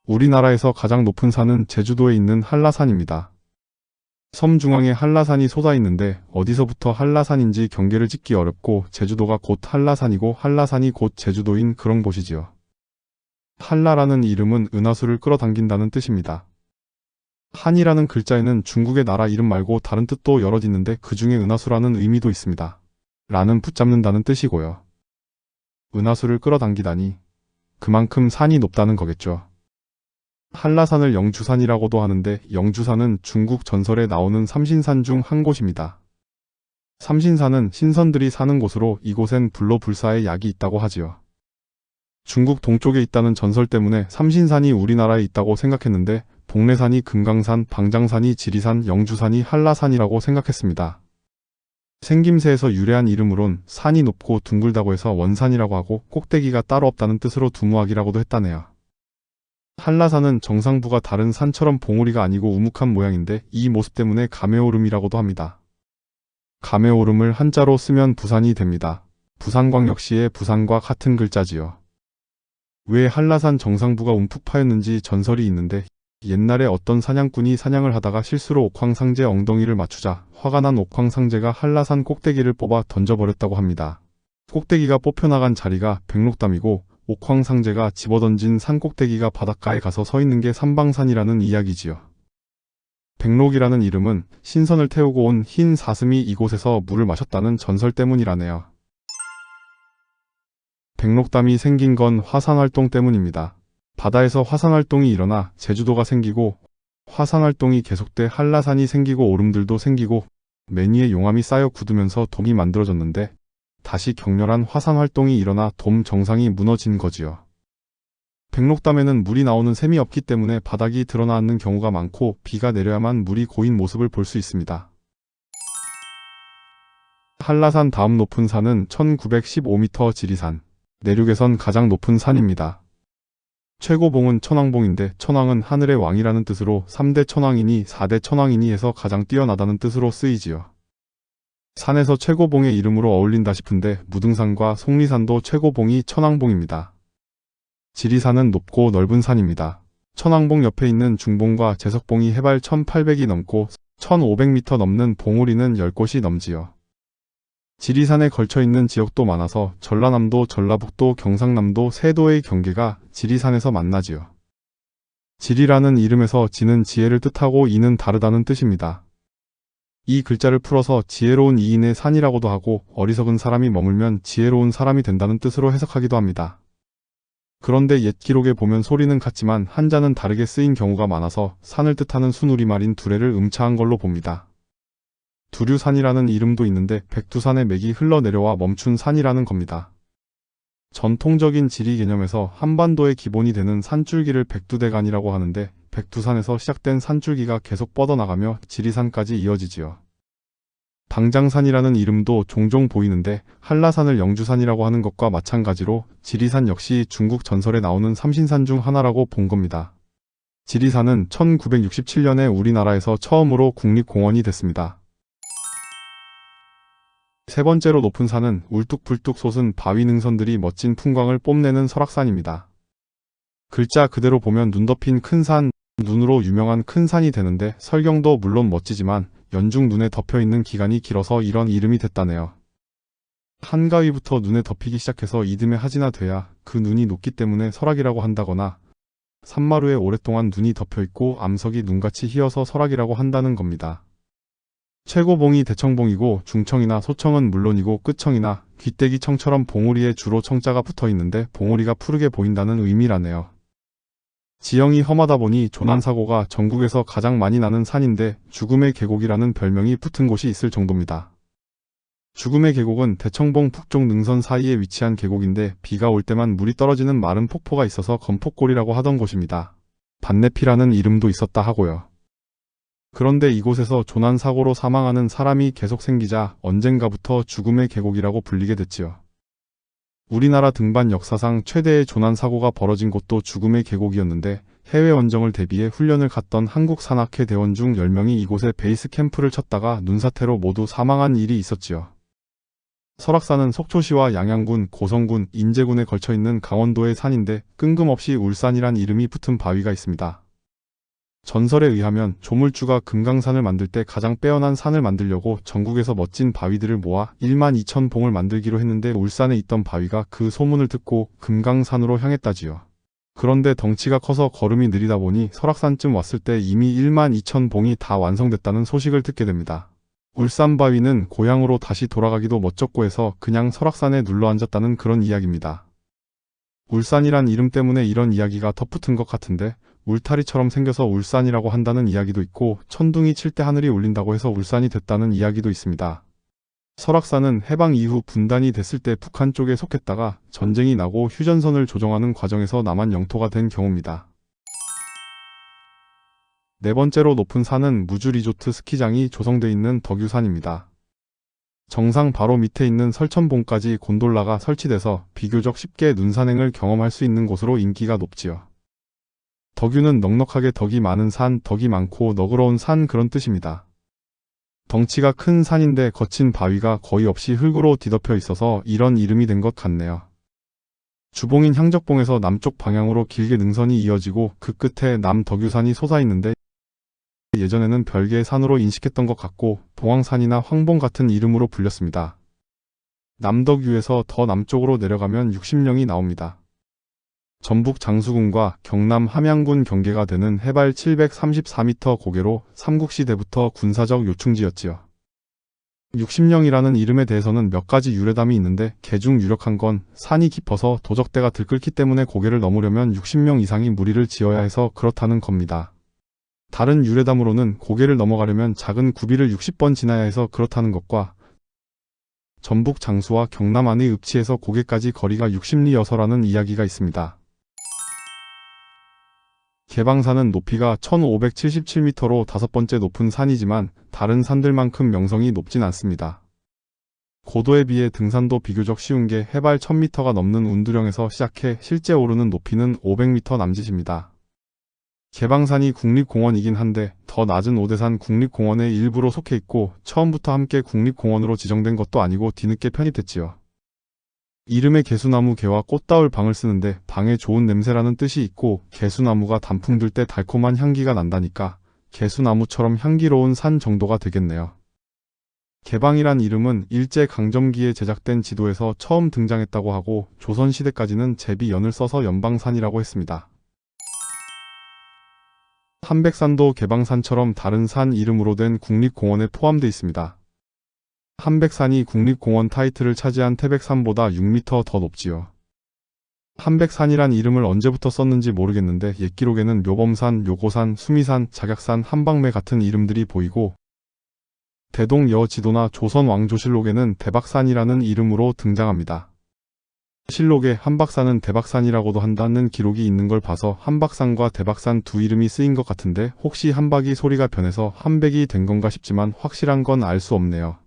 우리나라에서 가장 높은 산은 제주도에 있는 한라산입니다. 섬 중앙에 한라산이 솟아 있는데 어디서부터 한라산인지 경계를 짓기 어렵고 제주도가 곧 한라산이고 한라산이 곧 제주도인 그런 곳이지요. 한라라는 이름은 은하수를 끌어당긴다는 뜻입니다. 한이라는 글자에는 중국의 나라 이름 말고 다른 뜻도 여럿 있는데 그 중에 은하수라는 의미도 있습니다. 라는 붙잡는다는 뜻이고요. 은하수를 끌어당기다니 그만큼 산이 높다는 거겠죠. 한라산을 영주산이라고도 하는데 영주산은 중국 전설에 나오는 삼신산 중 한 곳입니다. 삼신산은 신선들이 사는 곳으로 이곳엔 불로불사의 약이 있다고 하지요. 중국 동쪽에 있다는 전설 때문에 삼신산이 우리나라에 있다고 생각했는데 복례산이 금강산, 방장산이 지리산, 영주산이 한라산이라고 생각했습니다. 생김새에서 유래한 이름으론 산이 높고 둥글다고 해서 원산이라고 하고 꼭대기가 따로 없다는 뜻으로 두무학이라고도 했다네요. 한라산은 정상부가 다른 산처럼 봉우리가 아니고 우묵한 모양인데 이 모습 때문에 감회오름이라고도 합니다. 감회오름을 한자로 쓰면 부산이 됩니다. 부산광역시의 부산과 같은 글자지요. 왜 한라산 정상부가 움푹 파였는지 전설이 있는데 옛날에 어떤 사냥꾼이 사냥을 하다가 실수로 옥황상제 엉덩이를 맞추자 화가 난 옥황상제가 한라산 꼭대기를 뽑아 던져버렸다고 합니다. 꼭대기가 뽑혀나간 자리가 백록담이고 옥황상제가 집어던진 산 꼭대기가 바닷가에 가서 서 있는 게 삼방산이라는 이야기지요. 백록이라는 이름은 신선을 태우고 온 흰 사슴이 이곳에서 물을 마셨다는 전설 때문이라네요. 백록담이 생긴 건 화산활동 때문입니다. 바다에서 화산활동이 일어나 제주도가 생기고 화산활동이 계속돼 한라산이 생기고 오름들도 생기고 맨 위에 용암이 쌓여 굳으면서 돔이 만들어졌는데 다시 격렬한 화산활동이 일어나 돔 정상이 무너진 거지요. 백록담에는 물이 나오는 셈이 없기 때문에 바닥이 드러나 있는 경우가 많고 비가 내려야만 물이 고인 모습을 볼 수 있습니다. 한라산 다음 높은 산은 1915m 지리산, 내륙에선 가장 높은 산입니다. 최고봉은 천왕봉인데 천왕은 하늘의 왕이라는 뜻으로 3대 천왕이니 4대 천왕이니 해서 가장 뛰어나다는 뜻으로 쓰이지요. 산에서 최고봉의 이름으로 어울린다 싶은데 무등산과 속리산도 최고봉이 천왕봉입니다. 지리산은 높고 넓은 산입니다. 천왕봉 옆에 있는 중봉과 제석봉이 해발 1800이 넘고 1500m 넘는 봉우리는 10곳이 넘지요. 지리산에 걸쳐있는 지역도 많아서 전라남도, 전라북도, 경상남도, 세도의 경계가 지리산에서 만나지요. 지리라는 이름에서 지는 지혜를 뜻하고 이는 다르다는 뜻입니다. 이 글자를 풀어서 지혜로운 이인의 산이라고도 하고 어리석은 사람이 머물면 지혜로운 사람이 된다는 뜻으로 해석하기도 합니다. 그런데 옛 기록에 보면 소리는 같지만 한자는 다르게 쓰인 경우가 많아서 산을 뜻하는 순우리말인 두레를 음차한 걸로 봅니다. 두류산이라는 이름도 있는데 백두산의 맥이 흘러내려와 멈춘 산이라는 겁니다. 전통적인 지리 개념에서 한반도의 기본이 되는 산줄기를 백두대간이라고 하는데 백두산에서 시작된 산줄기가 계속 뻗어나가며 지리산까지 이어지지요. 방장산이라는 이름도 종종 보이는데 한라산을 영주산이라고 하는 것과 마찬가지로 지리산 역시 중국 전설에 나오는 삼신산 중 하나라고 본 겁니다. 지리산은 1967년에 우리나라에서 처음으로 국립공원이 됐습니다. 세 번째로 높은 산은 울뚝불뚝 솟은 바위 능선들이 멋진 풍광을 뽐내는 설악산입니다. 글자 그대로 보면 눈 덮인 큰 산, 눈으로 유명한 큰 산이 되는데 설경도 물론 멋지지만 연중 눈에 덮여있는 기간이 길어서 이런 이름이 됐다네요. 한가위부터 눈에 덮이기 시작해서 이듬해 하지나 돼야 그 눈이 녹기 때문에 설악이라고 한다거나 산마루에 오랫동안 눈이 덮여있고 암석이 눈같이 휘어서 설악이라고 한다는 겁니다. 최고봉이 대청봉이고 중청이나 소청은 물론이고 끝청이나 귀때기청처럼 봉우리에 주로 청자가 붙어있는데 봉우리가 푸르게 보인다는 의미라네요. 지형이 험하다 보니 조난사고가 전국에서 가장 많이 나는 산인데 죽음의 계곡이라는 별명이 붙은 곳이 있을 정도입니다. 죽음의 계곡은 대청봉 북쪽 능선 사이에 위치한 계곡인데 비가 올 때만 물이 떨어지는 마른 폭포가 있어서 건폭골이라고 하던 곳입니다. 반내피라는 이름도 있었다 하고요. 그런데 이곳에서 조난사고로 사망하는 사람이 계속 생기자 언젠가부터 죽음의 계곡이라고 불리게 됐지요. 우리나라 등반 역사상 최대의 조난사고가 벌어진 곳도 죽음의 계곡이었는데 해외 원정을 대비해 훈련을 갔던 한국 산악회 대원 중 10명이 이곳에 베이스 캠프를 쳤다가 눈사태로 모두 사망한 일이 있었지요. 설악산은 속초시와 양양군, 고성군, 인제군에 걸쳐 있는 강원도의 산인데 뜬금없이 울산이란 이름이 붙은 바위가 있습니다. 전설에 의하면 조물주가 금강산을 만들 때 가장 빼어난 산을 만들려고 전국에서 멋진 바위들을 모아 12,000봉을 만들기로 했는데 울산에 있던 바위가 그 소문을 듣고 금강산으로 향했다지요. 그런데 덩치가 커서 걸음이 느리다 보니 설악산쯤 왔을 때 이미 12,000봉이 다 완성됐다는 소식을 듣게 됩니다. 울산 바위는 고향으로 다시 돌아가기도 멋쩍고 해서 그냥 설악산에 눌러앉았다는 그런 이야기입니다. 울산이란 이름 때문에 이런 이야기가 덧붙은 것 같은데 울타리처럼 생겨서 울산이라고 한다는 이야기도 있고 천둥이 칠 때 하늘이 울린다고 해서 울산이 됐다는 이야기도 있습니다. 설악산은 해방 이후 분단이 됐을 때 북한 쪽에 속했다가 전쟁이 나고 휴전선을 조정하는 과정에서 남한 영토가 된 경우입니다. 네 번째로 높은 산은 무주리조트 스키장이 조성되어 있는 덕유산입니다. 정상 바로 밑에 있는 설천봉까지 곤돌라가 설치돼서 비교적 쉽게 눈산행을 경험할 수 있는 곳으로 인기가 높지요. 덕유는 넉넉하게 덕이 많은 산, 덕이 많고 너그러운 산 그런 뜻입니다. 덩치가 큰 산인데 거친 바위가 거의 없이 흙으로 뒤덮여 있어서 이런 이름이 된 것 같네요. 주봉인 향적봉에서 남쪽 방향으로 길게 능선이 이어지고 그 끝에 남덕유산이 솟아있는데 예전에는 별개의 산으로 인식했던 것 같고 봉황산이나 황봉 같은 이름으로 불렸습니다. 남덕유에서 더 남쪽으로 내려가면 60령이 나옵니다. 전북 장수군과 경남 함양군 경계가 되는 해발 734m 고개로 삼국시대부터 군사적 요충지였지요. 60령이라는 이름에 대해서는 몇 가지 유래담이 있는데 개중 유력한 건 산이 깊어서 도적대가 들끓기 때문에 고개를 넘으려면 60명 이상이 무리를 지어야 해서 그렇다는 겁니다. 다른 유래담으로는 고개를 넘어가려면 작은 구비를 60번 지나야 해서 그렇다는 것과 전북 장수와 경남 안의 읍지에서 고개까지 거리가 60리여서라는 이야기가 있습니다. 개방산은 높이가 1577m로 5번째 높은 산이지만 다른 산들만큼 명성이 높진 않습니다. 고도에 비해 등산도 비교적 쉬운 게 해발 1000m가 넘는 운두령에서 시작해 실제 오르는 높이는 500m 남짓입니다. 개방산이 국립공원이긴 한데 더 낮은 오대산 국립공원의 일부로 속해 있고 처음부터 함께 국립공원으로 지정된 것도 아니고 뒤늦게 편입됐지요. 이름에 개수나무 개와 꽃다울 방을 쓰는데 방에 좋은 냄새라는 뜻이 있고 개수나무가 단풍 들 때 달콤한 향기가 난다니까 개수나무처럼 향기로운 산 정도가 되겠네요. 개방이란 이름은 일제강점기에 제작된 지도에서 처음 등장했다고 하고 조선시대까지는 제비 연을 써서 연방산이라고 했습니다. 한백산도 개방산처럼 다른 산 이름으로 된 국립공원에 포함되어 있습니다. 한백산이 국립공원 타이틀을 차지한 태백산보다 6m 더 높지요. 한백산이란 이름을 언제부터 썼는지 모르겠는데 옛 기록에는 묘범산, 요고산, 수미산, 작약산, 한방매 같은 이름들이 보이고 대동여지도나 조선왕조실록에는 대박산이라는 이름으로 등장합니다. 실록에 한박산은 대박산이라고도 한다는 기록이 있는 걸 봐서 한박산과 대박산 두 이름이 쓰인 것 같은데 혹시 한박이 소리가 변해서 한백이 된 건가 싶지만 확실한 건 알 수 없네요.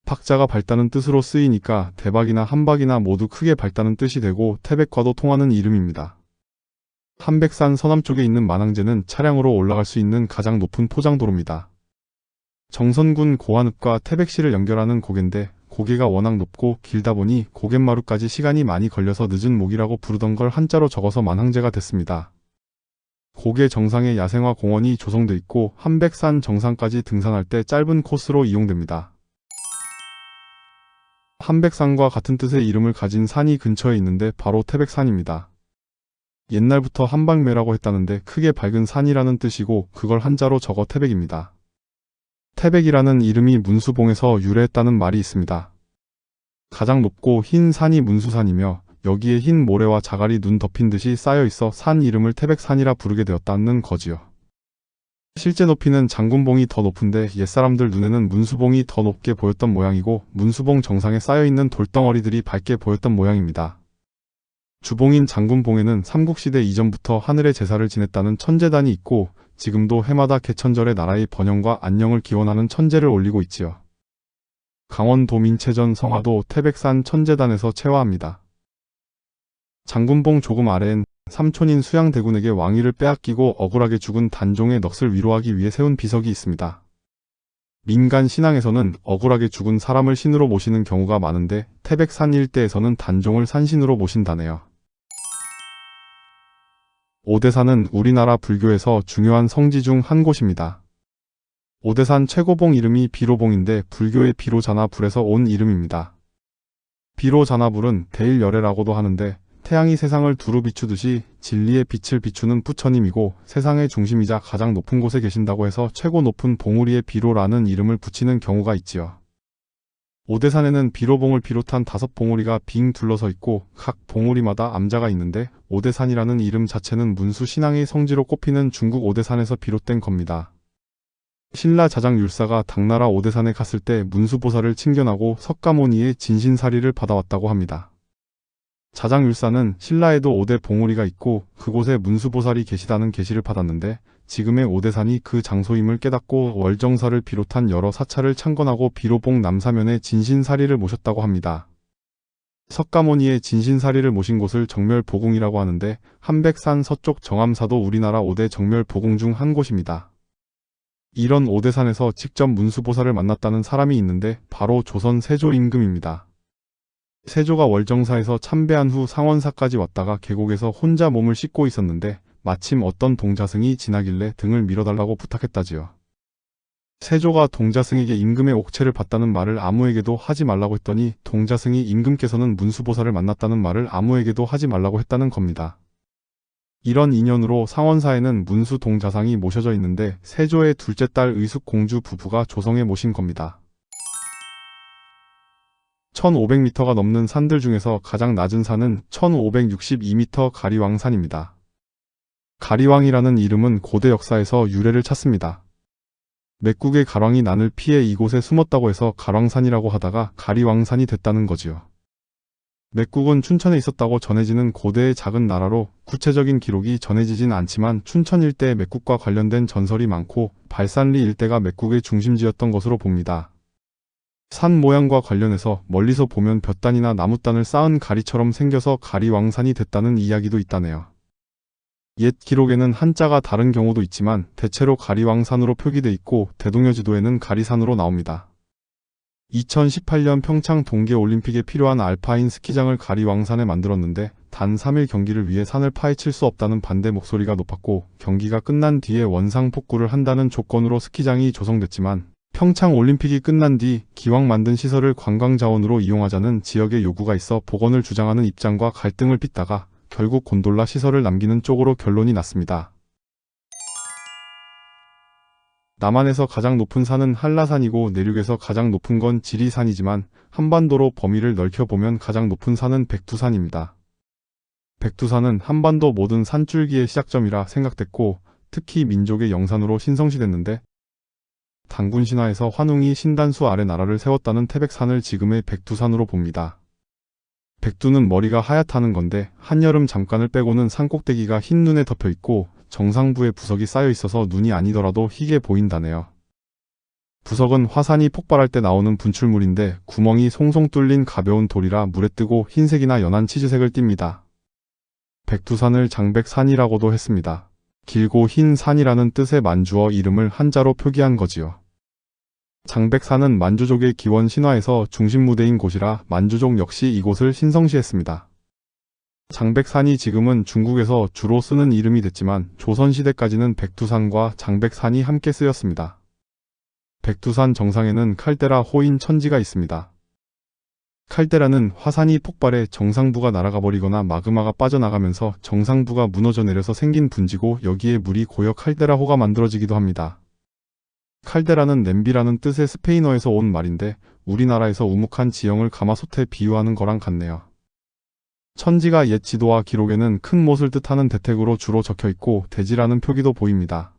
박자가 밝다는 뜻으로 쓰이니까 대박이나 한박이나 모두 크게 밝다는 뜻이 되고 태백과도 통하는 이름입니다. 한백산 서남쪽에 있는 만항제는 차량으로 올라갈 수 있는 가장 높은 포장도로입니다. 정선군 고한읍과 태백시를 연결하는 고개인데 고개가 워낙 높고 길다 보니 고갯마루까지 시간이 많이 걸려서 늦은 목이라고 부르던 걸 한자로 적어서 만항제가 됐습니다. 고개 정상에 야생화 공원이 조성돼 있고 한백산 정상까지 등산할 때 짧은 코스로 이용됩니다. 한백산과 같은 뜻의 이름을 가진 산이 근처에 있는데 바로 태백산입니다. 옛날부터 한방매라고 했다는데 크게 밝은 산이라는 뜻이고 그걸 한자로 적어 태백입니다. 태백이라는 이름이 문수봉에서 유래했다는 말이 있습니다. 가장 높고 흰 산이 문수산이며 여기에 흰 모래와 자갈이 눈 덮인 듯이 쌓여 있어 산 이름을 태백산이라 부르게 되었다는 거지요. 실제 높이는 장군봉이 더 높은데 옛사람들 눈에는 문수봉이 더 높게 보였던 모양이고 문수봉 정상에 쌓여있는 돌덩어리들이 밝게 보였던 모양입니다. 주봉인 장군봉에는 삼국시대 이전부터 하늘의 제사를 지냈다는 천제단이 있고 지금도 해마다 개천절에 나라의 번영과 안녕을 기원하는 천제를 올리고 있지요. 강원도 민체전 성화도 태백산 천제단에서 체화합니다. 장군봉 조금 아래엔 삼촌인 수양대군에게 왕위를 빼앗기고 억울하게 죽은 단종의 넋을 위로하기 위해 세운 비석이 있습니다. 민간 신앙에서는 억울하게 죽은 사람을 신으로 모시는 경우가 많은데 태백산 일대에서는 단종을 산신으로 모신다네요. 오대산은 우리나라 불교에서 중요한 성지 중 한 곳입니다. 오대산 최고봉 이름이 비로봉인데 불교의 비로자나불에서 온 이름입니다. 비로자나불은 대일열애라고도 하는데 태양이 세상을 두루 비추듯이 진리의 빛을 비추는 부처님이고 세상의 중심이자 가장 높은 곳에 계신다고 해서 최고 높은 봉우리에 비로라는 이름을 붙이는 경우가 있지요. 오대산에는 비로봉을 비롯한 5봉우리가 빙 둘러서 있고 각 봉우리마다 암자가 있는데 오대산이라는 이름 자체는 문수 신앙의 성지로 꼽히는 중국 오대산에서 비롯된 겁니다. 신라 자장 율사가 당나라 오대산에 갔을 때 문수보살을 칭견하고 석가모니의 진신사리를 받아왔다고 합니다. 자장 율사는 신라에도 5대 봉우리가 있고 그곳에 문수보살이 계시다는 계시를 받았는데 지금의 오대산이 그 장소임을 깨닫고 월정사를 비롯한 여러 사찰을 창건하고 비로봉 남사면에 진신사리를 모셨다고 합니다. 석가모니의 진신사리를 모신 곳을 정멸보궁이라고 하는데 한백산 서쪽 정암사도 우리나라 5대 정멸보궁 중 한 곳입니다. 이런 오대산에서 직접 문수보살을 만났다는 사람이 있는데 바로 조선 세조 임금입니다. 세조가 월정사에서 참배한 후 상원사까지 왔다가 계곡에서 혼자 몸을 씻고 있었는데 마침 어떤 동자승이 지나길래 등을 밀어달라고 부탁했다지요. 세조가 동자승에게 임금의 옥체를 받다는 말을 아무에게도 하지 말라고 했더니 동자승이 임금께서는 문수보살을 만났다는 말을 아무에게도 하지 말라고 했다는 겁니다. 이런 인연으로 상원사에는 문수 동자상이 모셔져 있는데 세조의 둘째 딸 의숙공주 부부가 조성해 모신 겁니다. 1500m가 넘는 산들 중에서 가장 낮은 산은 1562m 가리왕산입니다. 가리왕이라는 이름은 고대 역사에서 유래를 찾습니다. 맥국의 가왕이 난을 피해 이곳에 숨었다고 해서 가왕산이라고 하다가 가리왕산이 됐다는 거지요. 맥국은 춘천에 있었다고 전해지는 고대의 작은 나라로 구체적인 기록이 전해지진 않지만 춘천 일대에 맥국과 관련된 전설이 많고 발산리 일대가 맥국의 중심지였던 것으로 봅니다. 산 모양과 관련해서 멀리서 보면 볕단이나 나무단을 쌓은 가리처럼 생겨서 가리왕산이 됐다는 이야기도 있다네요. 옛 기록에는 한자가 다른 경우도 있지만 대체로 가리왕산으로 표기돼 있고 대동여지도에는 가리산으로 나옵니다. 2018년 평창 동계올림픽에 필요한 알파인 스키장을 가리왕산에 만들었는데 단 3일 경기를 위해 산을 파헤칠 수 없다는 반대 목소리가 높았고 경기가 끝난 뒤에 원상 복구를 한다는 조건으로 스키장이 조성됐지만 평창 올림픽이 끝난 뒤 기왕 만든 시설을 관광자원으로 이용하자는 지역의 요구가 있어 복원을 주장하는 입장과 갈등을 빚다가 결국 곤돌라 시설을 남기는 쪽으로 결론이 났습니다. 남한에서 가장 높은 산은 한라산이고 내륙에서 가장 높은 건 지리산이지만 한반도로 범위를 넓혀보면 가장 높은 산은 백두산입니다. 백두산은 한반도 모든 산줄기의 시작점이라 생각됐고 특히 민족의 영산으로 신성시됐는데 단군 신화에서 환웅이 신단수 아래 나라를 세웠다는 태백산을 지금의 백두산으로 봅니다. 백두는 머리가 하얗다는 건데 한여름 잠깐을 빼고는 산꼭대기가 흰 눈에 덮여 있고 정상부에 부석이 쌓여 있어서 눈이 아니더라도 희게 보인다네요. 부석은 화산이 폭발할 때 나오는 분출물인데 구멍이 송송 뚫린 가벼운 돌이라 물에 뜨고 흰색이나 연한 치즈색을 띱니다. 백두산을 장백산이라고도 했습니다. 길고 흰 산이라는 뜻의 만주어 이름을 한자로 표기한 거지요. 장백산은 만주족의 기원 신화에서 중심무대인 곳이라 만주족 역시 이곳을 신성시했습니다. 장백산이 지금은 중국에서 주로 쓰는 이름이 됐지만 조선시대까지는 백두산과 장백산이 함께 쓰였습니다. 백두산 정상에는 칼데라 호인 천지가 있습니다. 칼데라는 화산이 폭발해 정상부가 날아가 버리거나 마그마가 빠져나가면서 정상부가 무너져 내려서 생긴 분지고 여기에 물이 고여 칼데라호가 만들어지기도 합니다. 칼데라는 냄비라는 뜻의 스페인어에서 온 말인데 우리나라에서 우묵한 지형을 가마솥에 비유하는 거랑 같네요. 천지가 옛 지도와 기록에는 큰 못을 뜻하는 대택으로 주로 적혀있고 대지라는 표기도 보입니다.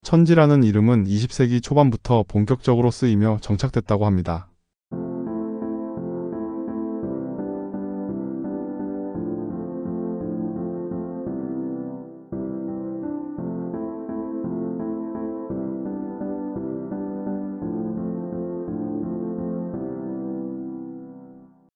천지라는 이름은 20세기 초반부터 본격적으로 쓰이며 정착됐다고 합니다.